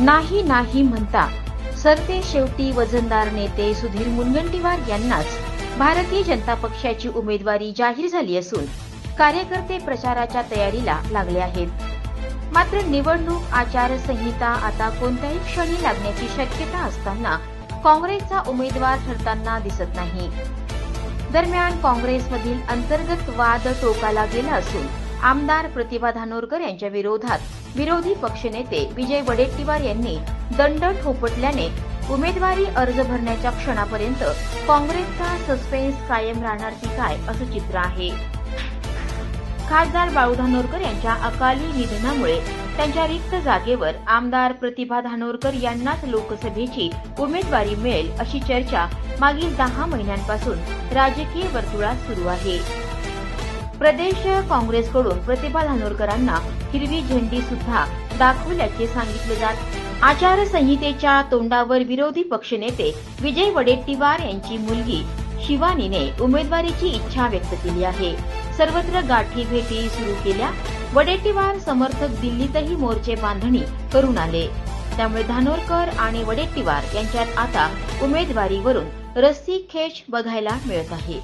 नाही नाही म्हणता सरते शेवटी वजनदार नेते सुधीर मुनगंटीवार यांनाच भारतीय जनता पक्षाची उमेदवारी जाहीर झाली असून कार्यकर्ते प्रचाराच्या तयारीला लागले आहेत। मात्र निवडणूक आचारसंहिता आता कोणत्याही क्षणी लागण्याची शक्यता असताना काँग्रेसचा उमेदवार ठरताना दिसत नाही। दरम्यान काँग्रेसमधील अंतर्गत वाद टोकाला गेला असून आमदार प्रतिभा धानोरकर यांच्या विरोधात विरोधी पक्षनेते विजय वडेट्टीवार यांनी दंड ठोपटल्याने उमेदवारी अर्ज भरण्याच्या क्षणापर्यंत काँग्रेसचा सस्पेन्स कायम राहणार की काय असं चित्र आहे। खासदार बाळू धानोरकर यांच्या अकाली निधनामुळे त्यांच्या रिक्त जागेवर आमदार प्रतिभा धानोरकर यांनाच लोकसभेची उमेदवारी मिळेल अशी चर्चा मागील 10 महिन्यांपासून राजकीय वर्तुळात सुरू आहे। प्रदेश काँग्रेसकडून प्रतिभा धानोरकरांना हिरवी झेंडी सुद्धा दाखवल्याचे सांगितले जात। आचारसंहितेच्या तोंडावर विरोधी पक्षनेते विजय वडेट्टीवार यांची मुलगी शिवानीने उमेदवारीची इच्छा व्यक्त केली आहे। सर्वत्र गाठी भेटी सुरू केल्या। वडेट्टीवार समर्थक दिल्लीतही मोर्चे बांधणी करून आले। त्यामुळे धानोरकर आणि वडेट्टीवार यांच्यात आता उमेदवारीवरून रस्सीखेच बघायला मिळत आहे।